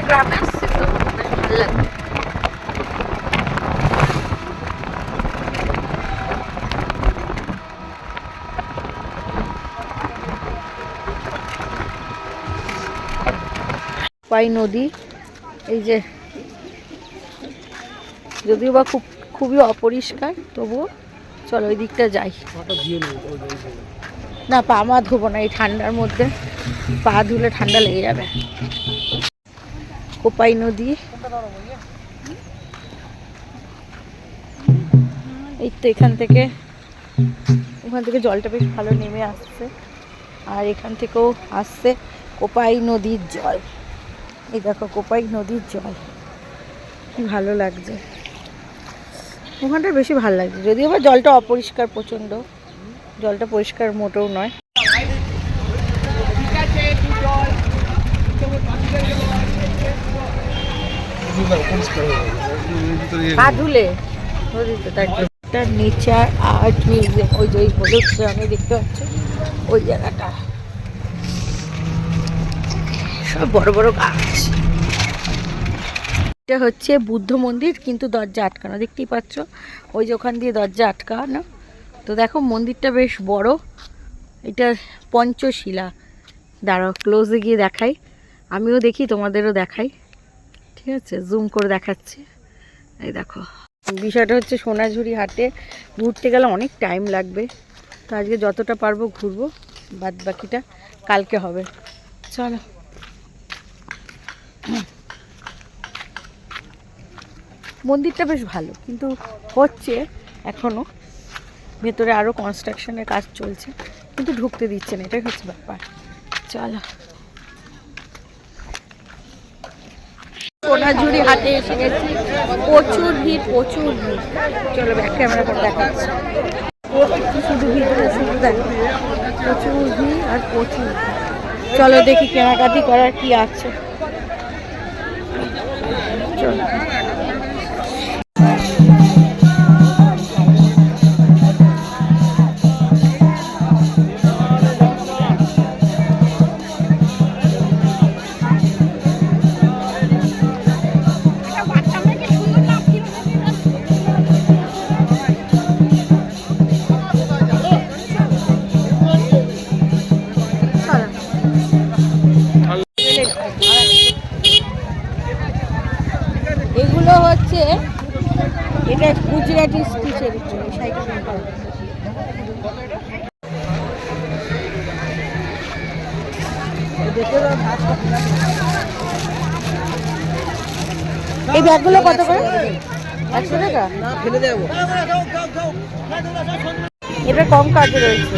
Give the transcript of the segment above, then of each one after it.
গ্রামে আসছে তো বেশ ভালো লাগবে। পাই নদী, এই যে যদিও বা খুবই অপরিষ্কার, তবুও চলো ওই দিকটা যাই। না পা মা ধোবো না, এই ঠান্ডার মধ্যে পা ধুলে ঠান্ডা লেগে যাবে। কোপাই নদী, এই তো এখান থেকে ওখান থেকে জলটা বেশ ভালো নেমে আসছে, আর এখান থেকেও আসছে কোপাই নদীর জল। এই দেখো কোপাই নদীর জল, কি ভালো লাগছে। ওখানটা বেশি ভালো লাগছে, যদিও বা জলটা অপরিষ্কার প্রচণ্ড, জলটা পরিষ্কার মোটেও নয়। পা ধুলে নদীতে, তার নেচার আর্ট মিউজিয়াম, ওই যে হলুদ রঙে দেখতে পাচ্ছ ওই জায়গাটা, সব বড় বড় গাছ। এটা হচ্ছে বুদ্ধ মন্দির, কিন্তু দরজা আটকানো, দেখতেই পাচ্ছ ওই যে ওখান দিয়ে দরজা আটকানো। তো দেখো মন্দিরটা বেশ বড়, এটা পঞ্চশিলা। দাঁড়াও ক্লোজে গিয়ে দেখাই, আমিও দেখি তোমাদেরও দেখাই, ঠিক আছে জুম করে দেখাচ্ছি। এই দেখো, বিষয়টা হচ্ছে সোনাঝুরি হাটে ঘুরতে গেলে অনেক টাইম লাগবে, তো আজকে যতটা পারবো ঘুরবো, বাদ বাকিটা কালকে হবে। চলো। মন্দিরটা বেশ ভালো, কিন্তু হচ্ছে এখনও ভেতরে আরও কনস্ট্রাকশনের কাজ চলছে, কিন্তু ঢুকতে দিচ্ছে না, এটাই হচ্ছে ব্যাপার। চলো, সোনাঝুরি হাটে এসে গেছি, প্রচুর ভিড় প্রচুর ভিড়। চলো ব্যাক ক্যামেরা করে দেখাচ্ছি, শুধু ভিড় শুধু দেখো, প্রচুর ভিড় আর প্রচুর। চলো দেখি কেনাকাটি করার কি আছে। চলো, এগুলো হচ্ছে, এটা গুজরাটি স্টিচের এই ব্যাগগুলো কত করে? 100 টাকা। ফেলে দেবো, এটা কম কাজে রয়েছে,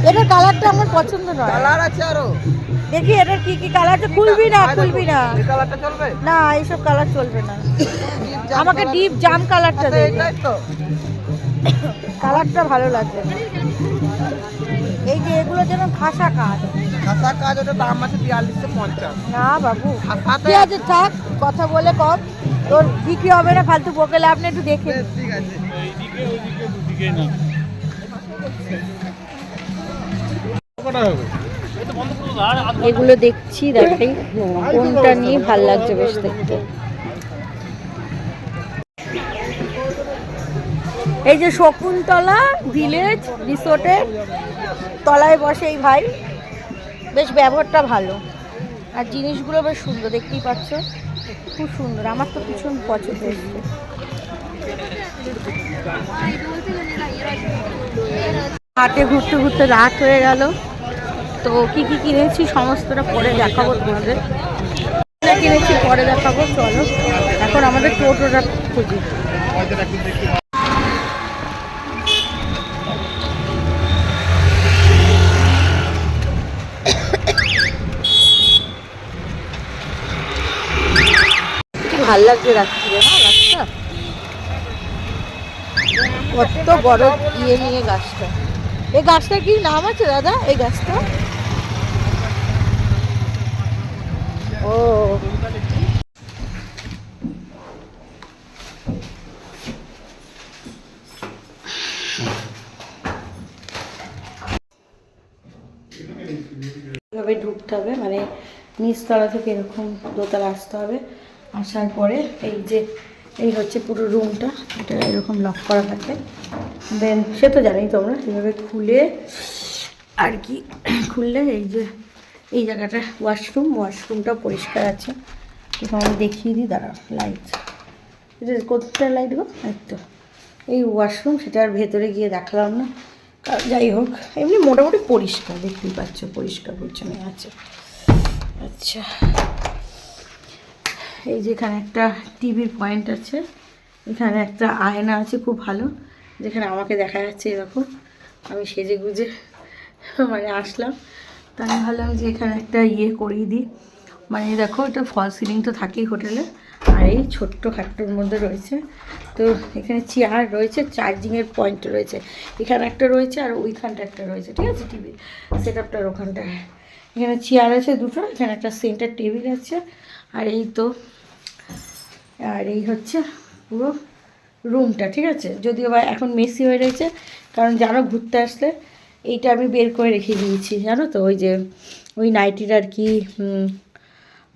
এটার কালারটা আমার পছন্দ নয়। কালার আছে আরো, দেখি এটার কি কি কালার আছে। খুলবি না খুলবি না, এই কালারটা চলবে না, এইসব কালার চলবে না, আমাকে ডিপ জাম কালারটা দে, কালারটা ভালো লাগবে। এই যে এগুলো যেন খাসা কাজ, খাসা কাজ, ওটা দাম আছে 4250। না বাবু ঠিক আছে থাক, কথা বলে কম, তোর বিক্রি হবে না, ফালতু বকেলে আপনি একটু দেখে। ঠিক আছে, এইদিকে ওইদিকে দুদিকে না এগুলো দেখছি, দেখাই কোনটা নিয়ে ভাল লাগছে বেশ দেখতে। এই যে শকুন্তলা ভিলেজ রিসোর্টের তলায় বসে এই ভাই, বেশ ব্যবহারটা ভালো, আর জিনিসগুলো বেশ সুন্দর, দেখতেই পাচ্ছ খুব সুন্দর, আমার তো ভীষণ পছন্দ হয়েছে। হাটে ঘুরতে ঘুরতে রাত হয়ে গেল, তো কি কি কিনেছি সমস্তটা পরে দেখাবো তোমাদের, কিনেছি পরে দেখাবো। চলো এখন আমাদের টোটোটা খুঁজি। ভাল লাগছে রাত্রিরে না গাছটা, কত বড় ইয়ে নিয়ে গাছটা। এই গাছটার কি নাম আছে দাদা? এই গাছটা ও এইভাবে ঢুকতে হবে, মানে নিচতলা থেকে এরকম দোতলা আসতে হবে। আসার পরে এই হচ্ছে পুরো রুমটা, এটা এরকম লক করা থাকে। দেন সে তো জানোই তোমরা, এইভাবে খুলে আর কি খুললে এই জায়গাটা ওয়াশরুমটা পরিষ্কার আছে। এখন আমি দেখিয়ে দিই, দাঁড়া লাইট, এটা কোথায় লাইট গো, তো এই ওয়াশরুম, সেটা আর ভেতরে গিয়ে দেখালাম না। যাই হোক, এমনি মোটামুটি পরিষ্কার, দেখতেই পাচ্ছ পরিষ্কার পরিচ্ছন্ন আছে। আচ্ছা, এই যে এখানে একটা টিভির পয়েন্ট আছে, এখানে একটা আয়না আছে খুব ভালো, যেখানে আমাকে দেখা যাচ্ছে এরকম। আমি সেজে গুজে মানে আসলাম, তাই আমি ভাবলাম যে এখানে একটা করিয়ে দিই। মানে দেখো, এটা ফল সিলিং তো থাকেই হোটেলে, আর এই ছোট্ট খাট্টোর মধ্যে রয়েছে। তো এখানে চেয়ার রয়েছে, চার্জিংয়ের পয়েন্ট রয়েছে, এখানে একটা রয়েছে আর ওইখানটা একটা রয়েছে, ঠিক আছে, টিভি সেট আপটার ওখানটায়। এখানে চেয়ার আছে দুটো, এখানে একটা সেন্টার টেবিল আছে, আর এই হচ্ছে পুরো রুমটা, ঠিক আছে। যদিও বা এখন মেসি হয়ে রয়েছে, কারণ জানো ঘুরতে আসলে এইটা আমি বের করে রেখে দিয়েছি, জানো তো, ওই নাইটির আর কি,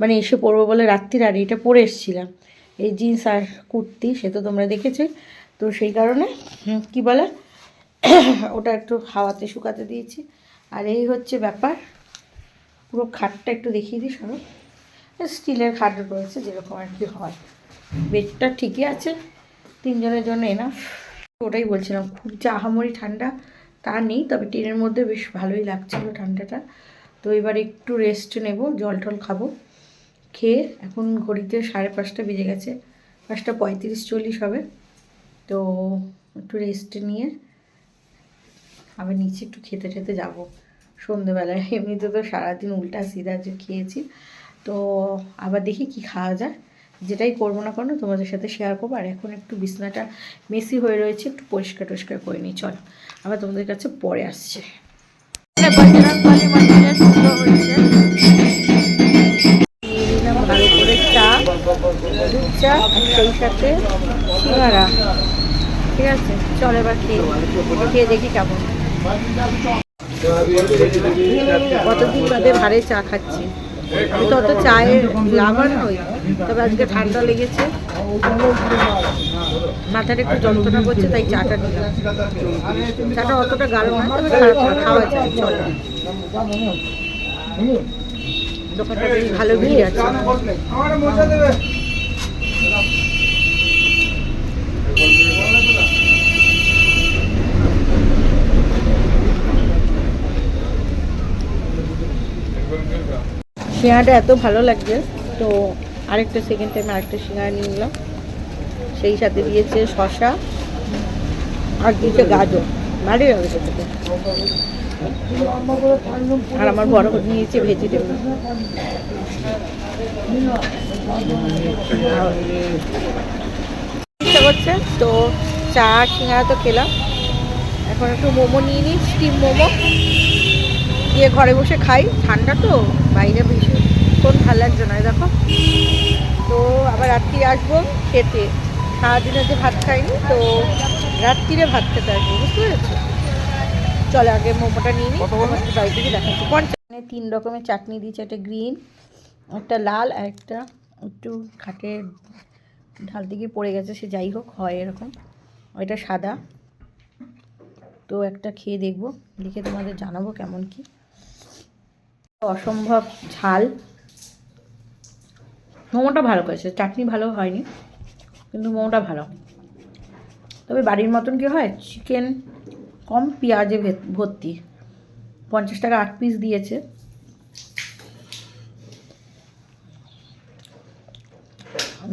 মানে এসে পরবো বলে রাত্রির, আর এটা পরে এসেছিলাম, এই জিন্স আর কুর্তি, সে তো তোমরা দেখেছো। তো সেই কারণে কি বলে ওটা একটু হাওয়াতে শুকাতে দিয়েছি। আর এই হচ্ছে ব্যাপার, পুরো খাটটা একটু দেখিয়ে দিই, সরো। স্টিলের খাট রয়েছে, যেরকম আর কি হয়। বেডটা ঠিকই আছে, 3 জনের জন্য এনাফ। ওটাই বলছিলাম, খুব যে আহামরি ঠান্ডা তা নেই, তবে ট্রেনের মধ্যে বেশ ভালোই লাগছিল ঠান্ডাটা। তো এবার একটু রেস্ট নেব, জল টল খাবো, খেয়ে এখন ঘড়িতে 5:30 বেজে গেছে, 5:35-40 হবে। তো একটু রেস্ট নিয়ে আবার নিচে একটু খেতে যাবো সন্ধেবেলায়। এমনিতে তো সারাদিন উল্টা সিধা যে খেয়েছি, তো আবার দেখি কি খাওয়া যায়, যেটাই করবো না কেন তোমাদের সাথে শেয়ার করবো। আর এখন একটু বিছনাটা মেসি হয়ে রয়েছে, একটু পরিষ্কার টরিষ্কার করে নিই, চল আবার তোমাদের কাছে পরে আসছে। ভালো করে চা, দুধ চা, সেই সাথে সিঙ্গারা, ঠিক আছে। চল এবার খেয়ে দেখি কেমন। কতদিন বাদে ভারে চা খাচ্ছি, আমি তো অত চায়ের লাভার নই, তবে আজকে ঠান্ডা লেগেছে, মাথাটা একটু যন্ত্রণা করছে, তাই চাটা নিলাম। চাটা অতটা গাঢ় নয়, তবে খাওয়া যায়, চলো। দোকানটা বেশ ভালো ভিড় আছে। সিঙ্গাড়াটা এত ভালো লাগছে, তো আরেকটা সেকেন্ড টাইম আরেকটা সিঙ্গাড়া নিয়ে নিলাম। সেই সাথে দিয়েছে শসা আর দিয়েছে গাজর, ভালোই হবে খেতে। আর আমার বড় নিয়েছে ভেজিটেবল। ইচ্ছা করছে তো চা সিঙ্গাড়া তো খেলাম, এখন একটু মোমো নিয়ে নিই, স্টিম মোমো, গিয়ে ঘরে বসে খাই। ঠান্ডা তো, বাইরে ভীষণ ভালো লাগছে না, দেখো। তো আবার রাত্রি আসবো খেতে, সারাদিনে যে ভাত খাইনি, তো রাত্রিরে ভাত খেতে আসবো, বুঝতে পেরেছো। চলে আগে মোমোটা নিয়ে নিই, বাড়ি থেকে দেখাচ্ছি। 3 রকমের চাটনি দিয়েছে, একটা গ্রিন, একটা লাল, আর একটা একটু খাটে ঢাল থেকে পড়ে গেছে, সে যাই হোক হয় এরকম, ওইটা সাদা। তো একটা খেয়ে দেখবো, দেখে তোমাদের জানাবো কেমন কি। অসম্ভব ঝাল, মোমোটা ভালো করেছে, চাটনি ভালো হয়নি, কিন্তু মোমোটা ভালো। তবে বাড়ির মতন কি হয়, চিকেন কম, পেঁয়াজে ভর্তি, 50 টাকা 8 পিস দিয়েছে।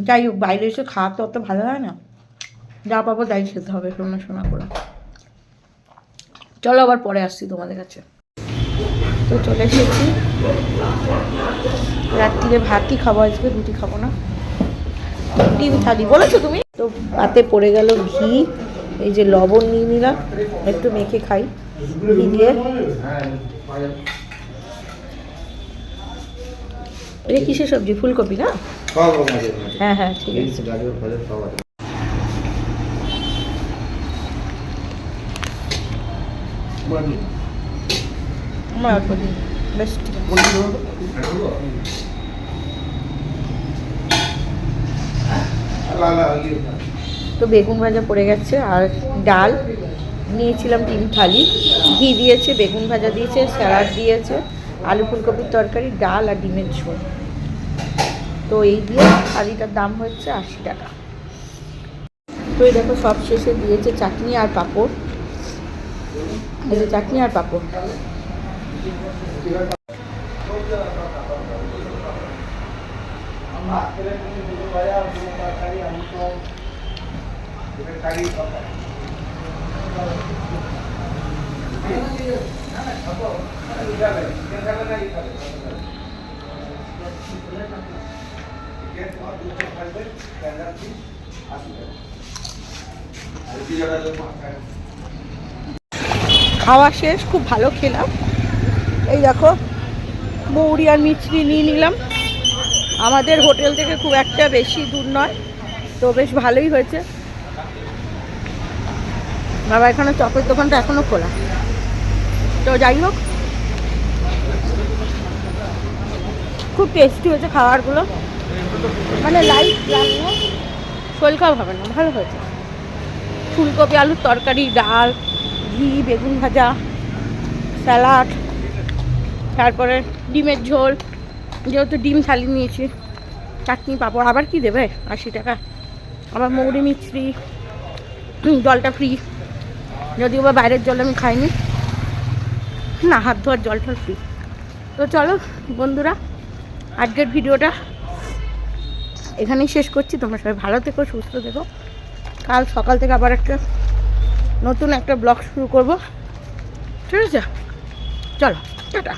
যাই হোক, বাইরে এসে খাওয়া তো অত ভালো হয় না, যা পাবো তাই খেতে হবে, শোনা করে। চলো আবার পরে আসছি তোমাদের কাছে। তো চলে এসেছি, রাত্রিরে ভাতই খাবো আজকে, রুটি খাবো না, ডিম থালি বলেছো তুমি। তো পাতে পড়ে গেল ঘি, এই যে লবণ নিয়ে নিলাম, একটু মেখে খাই ঘি দিয়ে। এটা কিসের সবজি, ফুলকপি না? হ্যাঁ ঠিক আছে। আমার বেশ ঠিক আছে। তো বেগুন ভাজা পড়ে গেছে আর ডাল নিয়েছিলাম 3 থালি, ঘি দিয়েছে, বেগুন ভাজা দিয়েছে, স্যালাড দিয়েছে, আলু ফুলকপির তরকারি, ডাল আর ডিমের ঝোল। তো এই দিয়ে থালিটার দাম হচ্ছে 80 টাকা। তো এই দেখো সব শেষে দিয়েছে চাটনি আর পাঁপড়, এই যে চাটনি আর পাঁপড়। খাওয়া শেষ, খুব ভালো খেলাম। এই দেখো মৌরি আর মিছরি নিয়ে নিলাম। আমাদের হোটেল থেকে খুব একটা বেশি দূর নয়, তো বেশ ভালোই হয়েছে। বাবা এখানে চপের দোকানটা এখনো খোলা। তো যাই হোক, খুব টেস্টি হয়েছে খাবারগুলো, মানে লাইট রান্না, শরীর খারাপ হবে না, ভালো হয়েছে। ফুলকপি আলুর তরকারি, ডাল, ঘি, বেগুন ভাজা, স্যালাড, তারপরে ডিমের ঝোল, যেহেতু ডিম থালি নিয়েছি, চাটনি পাঁপড়, আবার কি দেবে 80 টাকা। আবার মৌরি মিছরি, জলটা ফ্রি, যদিও বা বাইরের জল আমি খাইনি, না হাত ধোয়ার জলটা ফ্রি। তো চলো বন্ধুরা, আজকের ভিডিওটা এখানেই শেষ করছি। তোমরা সবাই ভালো থেকো, সুস্থ থেকো। কাল সকাল থেকে আবার নতুন একটা ব্লগ শুরু করব, ঠিক আছে? চলো টাটা।